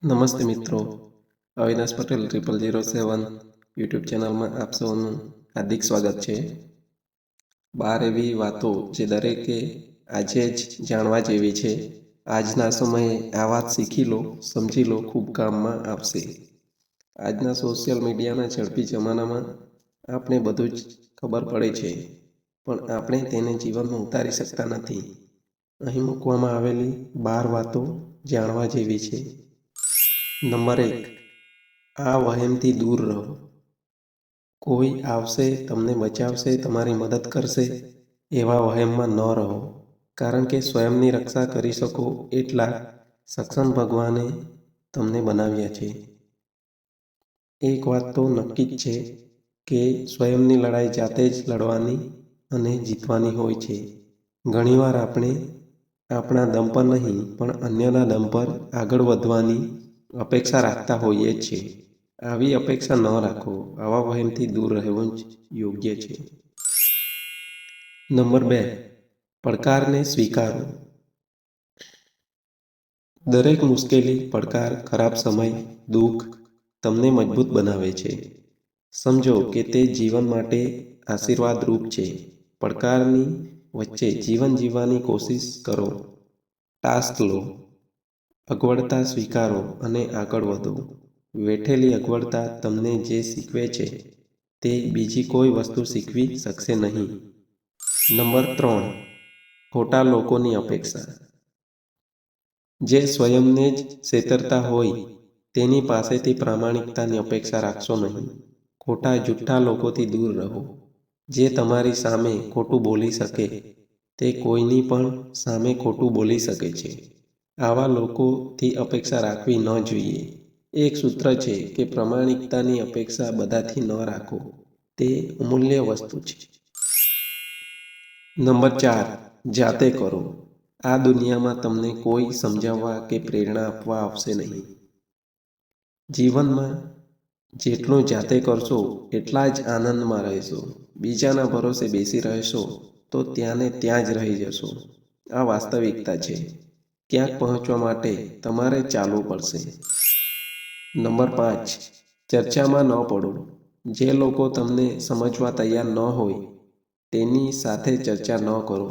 નમસ્તે મિત્રો, અવિનાશ પટેલ 0007 યુટ્યુબ ચેનલમાં આપ સૌનું હાર્દિક સ્વાગત છે. 12 એવી વાતો જે દરેકે આજે જ જાણવા જેવી છે. આજના સમયે આ વાત શીખી લો, સમજી લો, ખૂબ કામમાં આવશે. આજના સોશિયલ મીડિયાના ઝડપી જમાનામાં આપણે બધું જ ખબર પડે છે, પણ આપણે તેને જીવનમાં ઉતારી શકતા નથી. અહીં મૂકવામાં આવેલી 12 વાતો જાણવા જેવી છે. નંબર 1, આ વહેમથી દૂર રહો. કોઈ આવશે, તમને બચાવશે, તમારી મદદ કરશે એવા વહેમમાં ન રહો, કારણ કે સ્વયંની રક્ષા કરી શકો એટલા સક્ષમ ભગવાને તમને બનાવ્યા છે. એક વાત તો નક્કી જ છે કે સ્વયંની લડાઈ જાતે જ લડવાની અને જીતવાની હોય છે. ઘણીવાર આપણે આપણા દમ પર નહીં પણ અન્યના દમ પર આગળ વધવાની અપેક્ષા રાખતા હોઈએ છીએ. આવી અપેક્ષા ન રાખો. આવા વહેમથી દૂર રહેવું જ યોગ્ય છે. નંબર 2, પડકારને સ્વીકારો. દરેક મુશ્કેલી, પડકાર, ખરાબ સમય, દુઃખ તમને મજબૂત બનાવે છે. સમજો કે તે જીવન માટે આશીર્વાદ રૂપ છે. પડકારની વચ્ચે જીવન જીવવાની કોશિશ કરો. ટાસ્ક લો, અગવડતા સ્વીકારો અને આગળ વધો. વેઠેલી અગવડતા તમને જે શીખવે છે તે બીજી કોઈ વસ્તુ શીખવી શકશે નહીં. નંબર 3, ખોટા લોકોની અપેક્ષા. જે સ્વયંને જ છેતરતા હોય તેની પાસેથી પ્રામાણિકતાની અપેક્ષા રાખશો નહીં. ખોટા જુઠ્ઠા લોકોથી દૂર રહો. જે તમારી સામે ખોટું બોલી શકે તે કોઈની પણ સામે ખોટું બોલી શકે છે. આવા લોકોથી અપેક્ષા રાખવી ન જોઈએ. એક સૂત્ર છે કે પ્રામાણિકતાની અપેક્ષા બધાથી ન રાખો. તે અમૂલ્ય વસ્તુ છે. નંબર 4, જાતે કરો. આ દુનિયામાં તમને કોઈ સમજાવવા કે પ્રેરણા આપવા આવશે નહીં. જીવનમાં જેટલું જાતે કરશો એટલા જ આનંદમાં રહેશો. બીજાના ભરોસે બેસી રહેશો તો ત્યાંને ત્યાં જ રહી જશો. આ વાસ્તવિકતા છે. ક્યાંક પહોંચવા માટે તમારે ચાલવું પડશે. નંબર 5, ચર્ચામાં ન પડો. જે લોકો તમને સમજવા તૈયાર ન હોય તેની સાથે ચર્ચા ન કરો.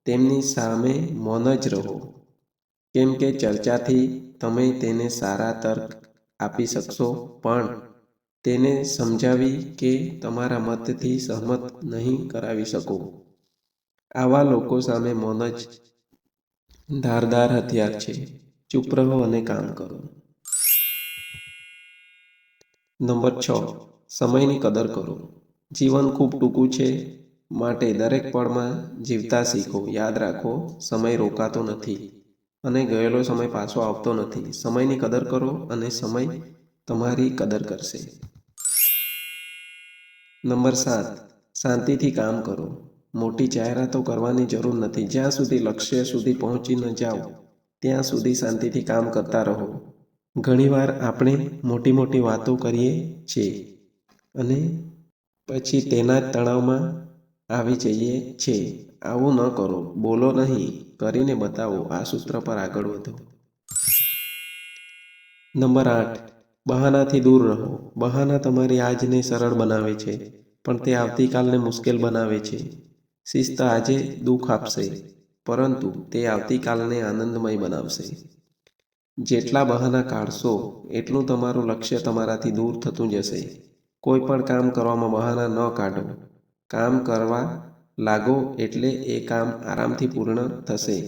તેમની સામે મૌન જ રહો. કેમ કે ચર્ચાથી તમે તેને સારા તર્ક આપી શકશો પણ તેને સમજાવી કે તમારા મતથી સહમત નહીં કરાવી શકો. આવા લોકો સામે મૌન જ ધારદાર હથિયાર છે. ચૂપ રહો અને કામ કરો. નંબર 6, સમયની કદર કરો. જીવન ખૂબ ટૂંકું છે, માટે દરેક પળમાં જીવતા શીખો. યાદ રાખો, સમય રોકાતો નથી અને ગયેલો સમય પાછો આવતો નથી. સમયની કદર કરો અને સમય તમારી કદર કરશે. નંબર 7, શાંતિથી કામ કરો. મોટી જાહેરાતો કરવાની જરૂર નથી. જ્યાં સુધી લક્ષ્ય સુધી પહોંચી ન જાઓ ત્યાં સુધી શાંતિથી કામ કરતા રહો. ઘણીવાર આપણે મોટી મોટી વાતો કરીએ છીએ અને પછી તેના જ તણાવમાં આવી જઈએ છીએ. આવું ન કરો. બોલો નહીં, કરીને બતાવો. આ સૂત્ર પર આગળ વધો. નંબર 8, બહાનાથી દૂર રહો. બહાના તમારી આજને સરળ બનાવે છે પણ તે આવતીકાલને મુશ્કેલ બનાવે છે. શિસ્ત આજે દુઃખ આપશે પરંતુ તે આવતીકાલને આનંદમય બનાવશે. જેટલા બહાના કાઢશો એટલું તમારું લક્ષ્ય તમારાથી દૂર થતું જશે. કોઈ પણ કામ કરવામાં બહાના ન કાઢો. કામ કરવા લાગો એટલે એ કામ આરામથી પૂર્ણ થશે.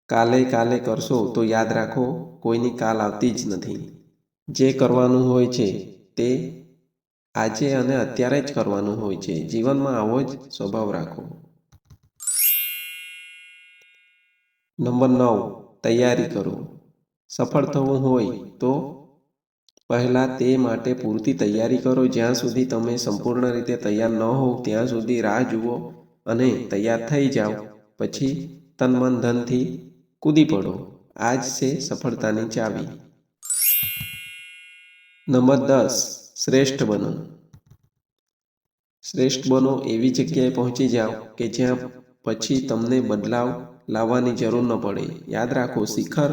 કાલે કાલે કરશો તો યાદ રાખો, કોઈની કાલ આવતી જ નથી. જે કરવાનું હોય છે તે આજે અને અત્યારે જ કરવાનું હોય છે. જીવનમાં આવો જ સ્વભાવ રાખો. નંબર 9, તૈયારી કરો. સફળ થવું હોય તો પહેલા તે માટે પૂરતી તૈયારી કરો. જ્યાં સુધી તમે સંપૂર્ણ રીતે તૈયાર ન હોવ ત્યાં સુધી રાહ જુઓ અને તૈયાર થઈ જાઓ પછી તન મન ધનથી કૂદી પડો. આ જ છે સફળતાની ચાવી. નંબર 10, શ્રેષ્ઠ બનો. શ્રેષ્ઠ બનો એવી જગ્યાએ પહોંચી જાઓ કે જ્યાં પછી તમને બદલાવ લાવવાની જરૂર ન પડે. યાદ રાખો, શિખર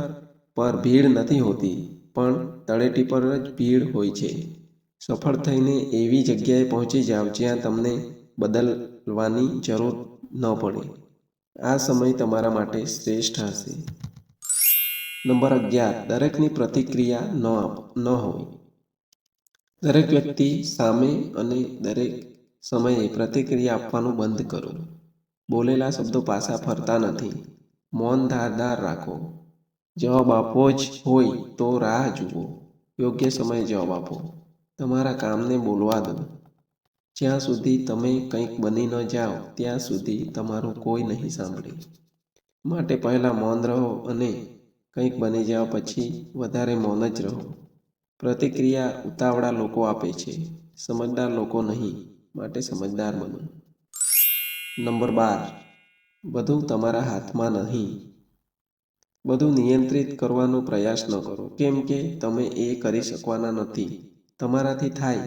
પર ભીડ નથી હોતી, પણ તળેટી પર જ ભીડ હોય છે. સફળ થઈને એવી જગ્યાએ પહોંચી જાઓ જ્યાં તમને બદલવાની જરૂર ન પડે. આ સમય તમારા માટે શ્રેષ્ઠ હશે. નંબર 11, દરેકની પ્રતિક્રિયા ન હોય. દરેક વ્યક્તિ સામે અને દરેક સમયે પ્રતિક્રિયા આપવાનું બંધ કરો. બોલેલા શબ્દો પાછા ફરતા નથી. મૌન ધારદાર રાખો. જવાબ આપવો જ હોય તો રાહ જુઓ. યોગ્ય સમયે જવાબ આપો. તમારા કામને બોલવા દો. જ્યાં સુધી તમે કંઈક બની ન જાઓ ત્યાં સુધી તમારું કોઈ નહીં સાંભળે. માટે પહેલાં મૌન રહો અને કંઈક બની જાઓ પછી વધારે મૌન જ રહો. પ્રતિક્રિયા ઉતાવળા લોકો આપે છે, સમજદાર લોકો નહીં. માટે સમજદાર બનો. નંબર 12, બધું તમારા હાથમાં નહીં. બધું નિયંત્રિત કરવાનો પ્રયાસ ન કરો, કેમ કે તમે એ કરી શકવાના નથી. તમારાથી થાય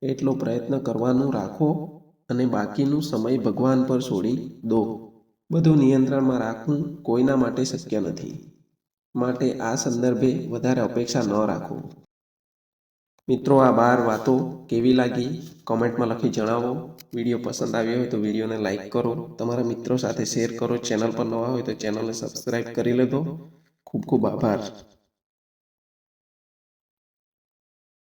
એટલો પ્રયત્ન કરવાનું રાખો અને બાકીનું સમય ભગવાન પર છોડી દો. બધું નિયંત્રણમાં રાખવું કોઈના માટે શક્ય નથી. માટે આ સંદર્ભે વધારે અપેક્ષા ન રાખો. મિત્રો, આ 12 વાતો કેવી લાગી કોમેન્ટમાં લખી જણાવો. વિડીયો પસંદ આવ્યો હોય તો વિડીયોને લાઇક કરો, તમારા મિત્રો સાથે શેર કરો. ચેનલ પર નવા હોય તો ચેનલને સબસ્ક્રાઈબ કરી લેજો. ખૂબ ખૂબ આભાર.